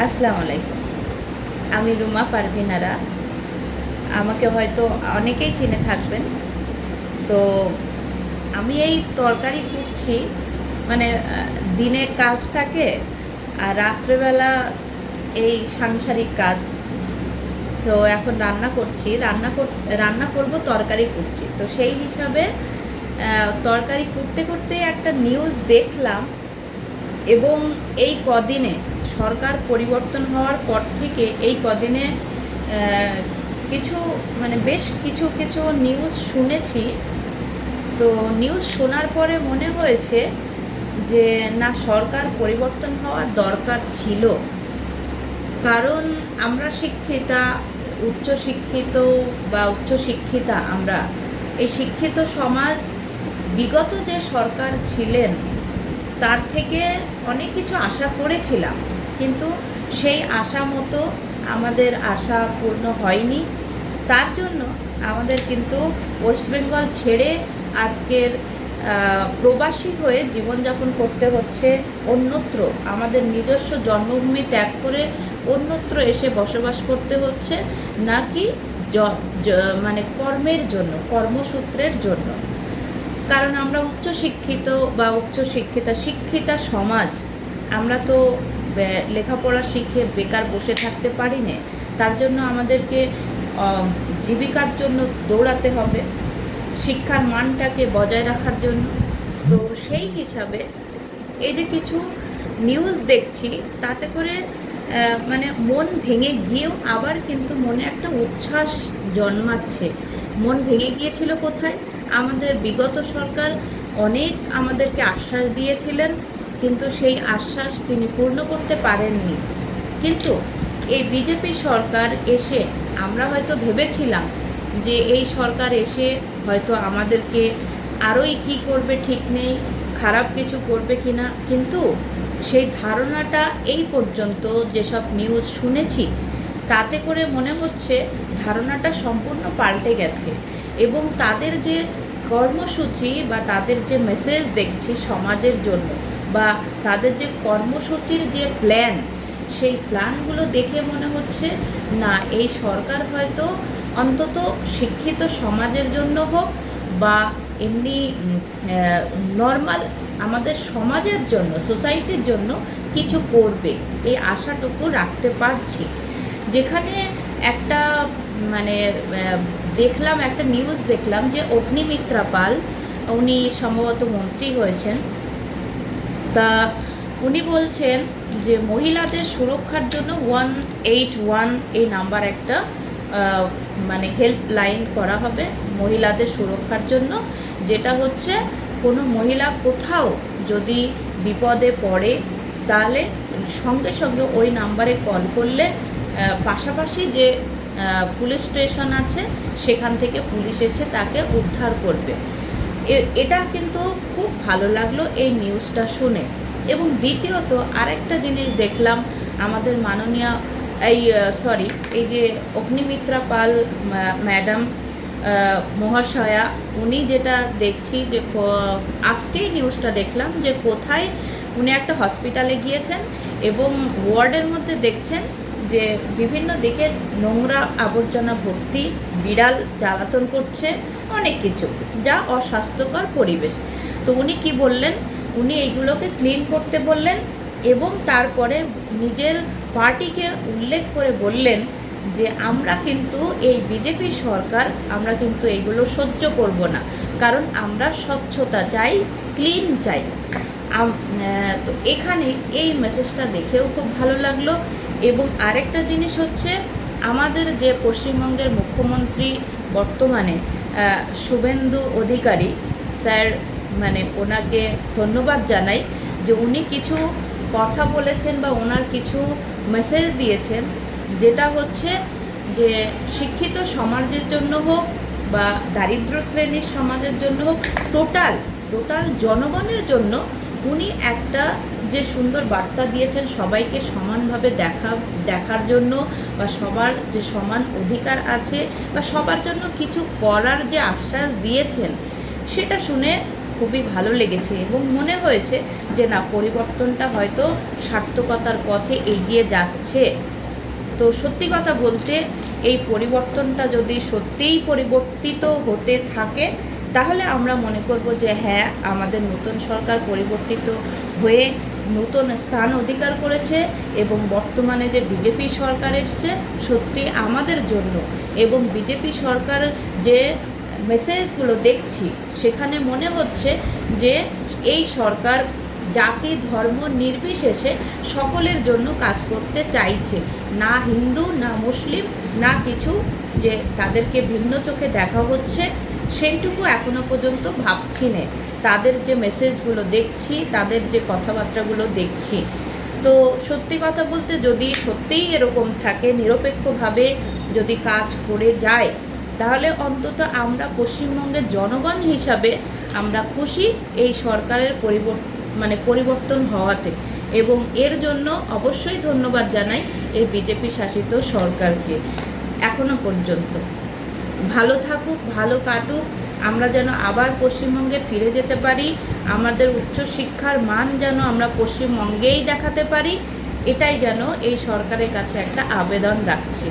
আসসালামু আলাইকুম। আমি রুমা পারভিন আরা। আমাকে হয়তো অনেকেই চিনে থাকবেন। তো আমি এই তরকারি করছি, মানে দিনে কাজ থাকে আর রাত্রেবেলা এই সাংসারিক কাজ। তো এখন রান্না করব, তরকারি করছি। তো সেই হিসাবে তরকারি করতে করতে একটা নিউজ দেখলাম, এবং এই কদিনে সরকার পরিবর্তন হওয়ার পর থেকে এই কদিনে কিছু বেশ কিছু কিছু নিউজ শুনেছি। তো নিউজ শোনার পরে মনে হয়েছে যে না, সরকার পরিবর্তন হওয়ার দরকার ছিল। কারণ আমরা শিক্ষিতা, উচ্চশিক্ষিত বা উচ্চশিক্ষিতা, আমরা এই শিক্ষিত সমাজ বিগত যে সরকার ছিলেন তার থেকে অনেক কিছু আশা করেছিলাম, কিন্তু সেই আশা মতো আমাদের আশা পূর্ণ হয়নি। তার জন্য আমাদের কিন্তু ওয়েস্ট বেঙ্গল ছেড়ে আজকের প্রবাসী হয়ে জীবনযাপন করতে হচ্ছে অন্যত্র। আমাদের নিজস্ব জন্মভূমি ত্যাগ করে অন্যত্র এসে বসবাস করতে হচ্ছে, নাকি কর্মের জন্য, কর্মসূত্রের জন্য। কারণ আমরা উচ্চশিক্ষিত বা শিক্ষিতা সমাজ, আমরা তো লেখাপড়া শিখে বেকার বসে থাকতে পারি না। তার জন্য আমাদেরকে জীবিকার জন্য দৌড়াতে হবে, শিক্ষার মানটাকে বজায় রাখার জন্য। তো সেই হিসাবে এই যে কিছু নিউজ দেখছি, তাতে করে মন ভেঙে গিয়েও আবার কিন্তু মনে একটা উচ্ছ্বাস জন্মাচ্ছে। মন ভেঙে গিয়েছিল কোথায়? আমাদের বিগত সরকার অনেক আমাদেরকে আশ্বাস দিয়েছিলেন, কিন্তু সেই আশ্বাস তিনি পূর্ণ করতে পারেননি। কিন্তু এই বিজেপি সরকার এসে আমরা হয়তো ভেবেছিলাম যে এই সরকার এসে হয়তো আমাদেরকে আরোই কি করবে ঠিক নেই, খারাপ কিছু করবে কিনা। কিন্তু সেই ধারণাটা এই পর্যন্ত যেসব নিউজ শুনেছি তাতে করে মনে হচ্ছে ধারণাটা সম্পূর্ণ পাল্টে গেছে। এবং তাদের যে কর্মসূচি বা তাদের যে মেসেজ দেখছি সমাজের জন্য, বা তাদের যে কর্মসূচির যে প্ল্যান, সেই প্ল্যানগুলো দেখে মনে হচ্ছে না, এই সরকার হয়তো অন্তত শিক্ষিত সমাজের জন্য হোক বা এমনি নর্মাল আমাদের সমাজের জন্য, সোসাইটির জন্য কিছু করবে, এই আশাটুকু রাখতে পারছি। যেখানে একটা দেখলাম, একটা নিউজ দেখলাম যে অগ্নিমিত্রা পাল, উনি সম্ভবত মন্ত্রী হয়েছেন, তা উনি বলছেন যে মহিলাদের সুরক্ষার জন্য 181 এই নাম্বার একটা হেল্পলাইন করা হবে মহিলাদের সুরক্ষার জন্য। যেটা হচ্ছে কোনো মহিলা কোথাও যদি বিপদে পড়ে তাহলে সঙ্গে সঙ্গে ওই নাম্বারে কল করলে পাশাপাশি যে পুলিশ স্টেশন আছে সেখান থেকে পুলিশ এসে তাকে উদ্ধার করবে। এটা কিন্তু খুব ভালো লাগলো এই নিউজটা শুনে। এবং দ্বিতীয়ত আরেকটা জিনিস দেখলাম, আমাদের মাননীয় এই যে অগ্নিমিত্রা পাল ম্যাডাম মহাশয়া, উনি যেটা দেখছি যে আজকেই নিউজটা দেখলাম যে কোথায় উনি একটা হসপিটালে গিয়েছেন এবং ওয়ার্ডের মধ্যে দেখছেন যে বিভিন্ন দিকে নোংরা আবর্জনা ভর্তি, বিড়াল জ্বালাতন করছে, অনেক কিছু যা অস্বাস্থ্যকর পরিবেশ। তো উনি কি বললেন? উনি এইগুলোকে ক্লিন করতে বললেন এবং তারপরে নিজের পার্টিকে উল্লেখ করে বললেন যে আমরা কিন্তু এই বিজেপি সরকার, আমরা কিন্তু এইগুলো সহ্য করব না, কারণ আমরা স্বচ্ছতা চাই, ক্লিন চাই। তো এখানে এই মেসেজটা দেখেও খুব ভালো লাগলো। এবং আরেকটা জিনিস হচ্ছে, আমাদের যে পশ্চিমবঙ্গের মুখ্যমন্ত্রী বর্তমানে শুভেন্দু অধিকারী স্যার, ওনাকে ধন্যবাদ জানাই যে উনি কিছু কথা বলেছেন বা ওনার কিছু মেসেজ দিয়েছেন, যেটা হচ্ছে যে শিক্ষিত সমাজের জন্য হোক বা দারিদ্র শ্রেণীর সমাজের জন্য হোক, টোটাল জনগণের জন্য উনি একটা যে সুন্দর বার্তা দিয়েছেন, সবাইকে সমানভাবে দেখার জন্য, বা সবার যে সমান অধিকার আছে বা সবার জন্য কিছু করার যে আশ্বাস দিয়েছেন, সেটা শুনে খুবই ভালো লেগেছে এবং মনে হয়েছে যে না, পরিবর্তনটা হয়তো সার্থকতার পথে এগিয়ে যাচ্ছে। তো সত্যি কথা বলতে এই পরিবর্তনটা যদি সত্যিই পরিবর্তিত হতে থাকে, তাহলে আমরা মনে করব যে হ্যাঁ, আমাদের নতুন সরকার পরিবর্তিত হয়ে নতুন স্থান অধিকার করেছে এবং বর্তমানে যে বিজেপি সরকার এসছে সত্যি আমাদের জন্য, এবং বিজেপি সরকার যে মেসেজগুলো দেখছি সেখানে মনে হচ্ছে যে এই সরকার জাতি ধর্ম নির্বিশেষে সকলের জন্য কাজ করতে চাইছে, না হিন্দু না মুসলিম না কিছু যে তাদেরকে ভিন্ন চোখে দেখা হচ্ছে সেইটুকু এখনো পর্যন্ত ভাবছি না। তাদের যে মেসেজগুলো দেখছি, তাদের যে কথাবার্তাগুলো দেখছি, তো সত্যি কথা বলতে যদি সত্যিই এরকম থাকে, নিরপেক্ষভাবে যদি কাজ করে যায়, তাহলে অন্তত আমরা পশ্চিমবঙ্গের জনগণ হিসাবে আমরা খুশি এই সরকারের পরিবর্তন হওয়াতে, এবং এর জন্য অবশ্যই ধন্যবাদ জানাই এই বিজেপি শাসিত সরকারকে। এখনো পর্যন্ত ভালো থাকুক, ভালো কাটুক, আমরা যেন আবার পশ্চিমবঙ্গে ফিরে যেতে পারি, আমাদের উচ্চশিক্ষার মান যেন আমরা পশ্চিমবঙ্গেই দেখাতে পারি, এটাই যেন এই সরকারের কাছে একটা আবেদন রাখছি।